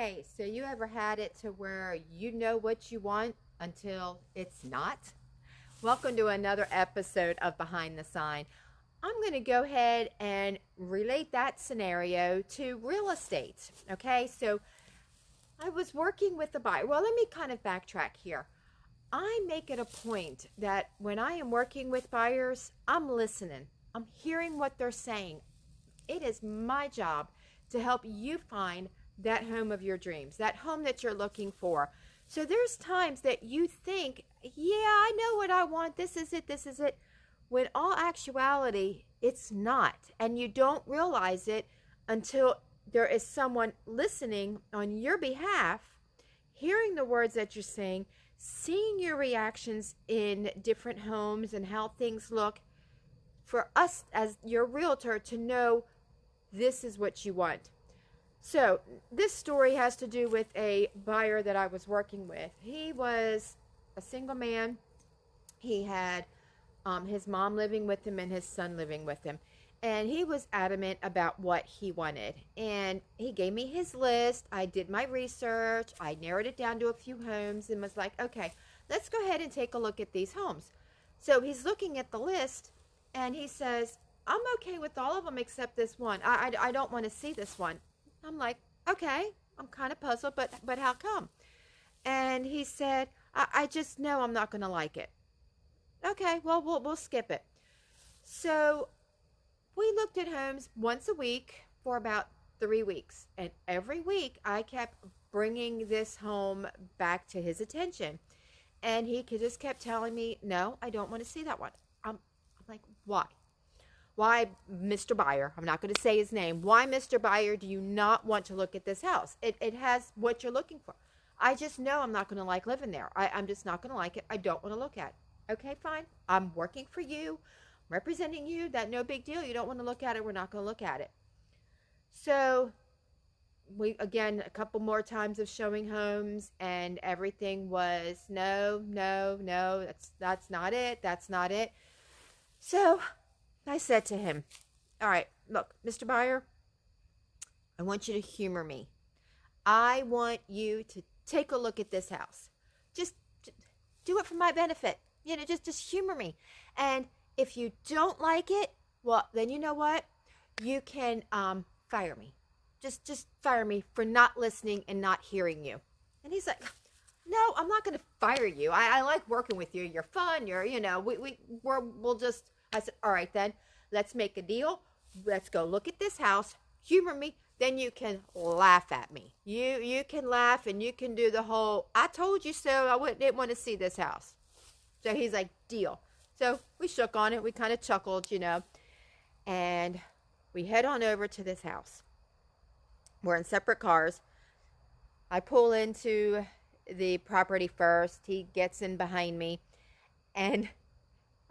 Hey, so you ever had it to where you know what you want until it's not? Welcome to another episode of Behind the Sign. I'm going to go ahead and relate that scenario to real estate. Okay, so I was working with the buyer. Well, let me kind of backtrack here. I make it a point that when I am working with buyers, I'm listening. I'm hearing what they're saying. It is my job to help you find that home of your dreams, that home that you're looking for. So there's times that you think, yeah, I know what I want. This is it. This is it. When all actuality, it's not. And you don't realize it until there is someone listening on your behalf, hearing the words that you're saying, seeing your reactions in different homes and how things look, for us as your realtor to know this is what you want. So this story has to do with a buyer that I was working with. He was a single man. He had his mom living with him and his son living with him. And he was adamant about what he wanted. And he gave me his list. I did my research. I narrowed it down to a few homes and was like, okay, let's go ahead and take a look at these homes. So he's looking at the list and he says, I'm okay with all of them except this one. I don't want to see this one. I'm like, okay, I'm kind of puzzled, but how come? And he said, I just know I'm not going to like it. Okay, well, we'll skip it. So we looked at homes once a week for about 3 weeks. And every week I kept bringing this home back to his attention. And he just kept telling me, no, I don't want to see that one. I'm like, why? Why, Mr. Buyer, I'm not going to say his name. Why, Mr. Buyer, do you not want to look at this house? It has what you're looking for. I just know I'm not going to like living there. I'm just not going to like it. I don't want to look at it. Okay, fine. I'm working for you, representing you. That no big deal. You don't want to look at it. We're not going to look at it. So we, again, a couple more times of showing homes, and everything was no, that's not it. That's not it. So I said to him, all right, look, Mr. Buyer, I want you to humor me. I want you to take a look at this house. Just do it for my benefit. Just humor me. And if you don't like it, well, then you know what? You can fire me. Just fire me for not listening and not hearing you. And he's like, no, I'm not going to fire you. I like working with you. You're fun. We'll just, I said, all right, then let's make a deal. Let's go look at this house. Humor me. Then you can laugh at me. You can laugh and you can do the whole, I told you so. Didn't want to see this house. So he's like, deal. So we shook on it. We kind of chuckled, and we head on over to this house. We're in separate cars. I pull into the property first. He gets in behind me, and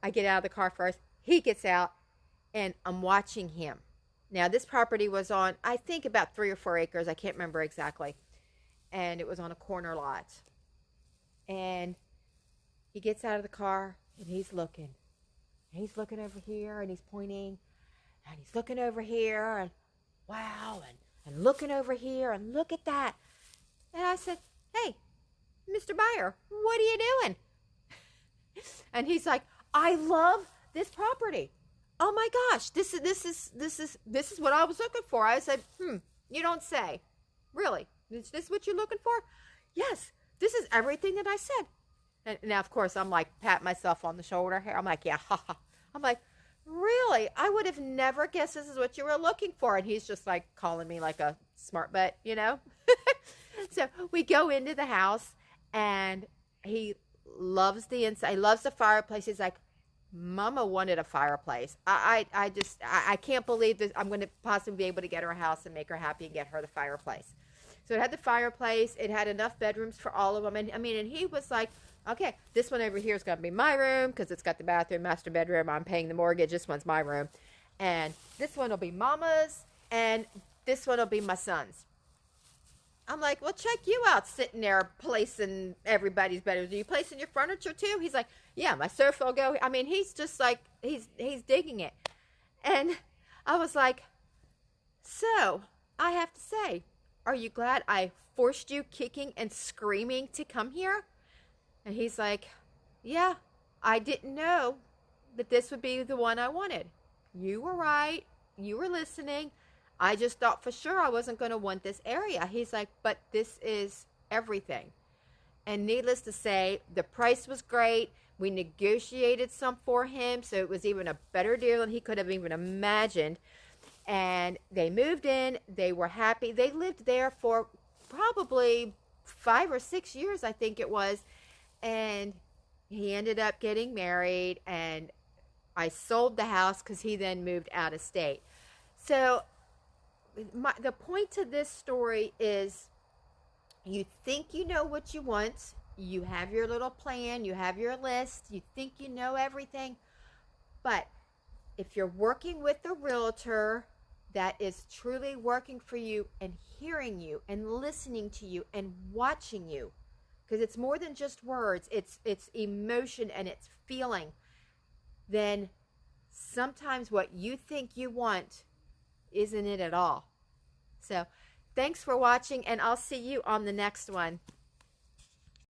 I get out of the car first. He gets out, and I'm watching him. Now, this property was on, I think, about 3 or 4 acres. I can't remember exactly. And it was on a corner lot. And he gets out of the car, and he's looking. And he's looking over here, and he's pointing. And he's looking over here, and wow, and looking over here, and look at that. And I said, hey, Mr. Buyer, what are you doing? And he's like, I love this property. Oh my gosh, this is what I was looking for. I said, you don't say. Really? Is this what you're looking for? Yes, this is everything that I said. And now, of course, I'm like, pat myself on the shoulder here. I'm like, yeah, haha. I'm like, really? I would have never guessed this is what you were looking for. And he's just like calling me like a smart butt, So we go into the house, and he loves the inside. He loves the fireplace. He's like, Mama wanted a fireplace. I can't believe that I'm going to possibly be able to get her a house and make her happy and get her the fireplace. So it had the fireplace. It had enough bedrooms for all of them. And he was like, okay, this one over here is going to be my room because it's got the bathroom, master bedroom. I'm paying the mortgage. This one's my room. And this one will be Mama's, and this one will be my son's. I'm like, well, check you out sitting there placing everybody's bedrooms. Are you placing your furniture too? He's like, yeah, my sofa will go. He's just like, he's digging it. And I was like, so I have to say, are you glad I forced you kicking and screaming to come here? And he's like, yeah, I didn't know that this would be the one I wanted. You were right. You were listening. I just thought for sure I wasn't going to want this area. He's like, but this is everything. And needless to say, the price was great. We negotiated some for him, so it was even a better deal than he could have even imagined. And they moved in. They were happy. They lived there for probably 5 or 6 years, I think it was. And he ended up getting married, and I sold the house because he then moved out of state. So the point to this story is, you think you know what you want. You have your little plan. You have your list. You think you know everything. But if you're working with a realtor that is truly working for you and hearing you and listening to you and watching you, because it's more than just words, it's emotion and it's feeling, then sometimes what you think you want isn't it at all. So thanks for watching, and I'll see you on the next one.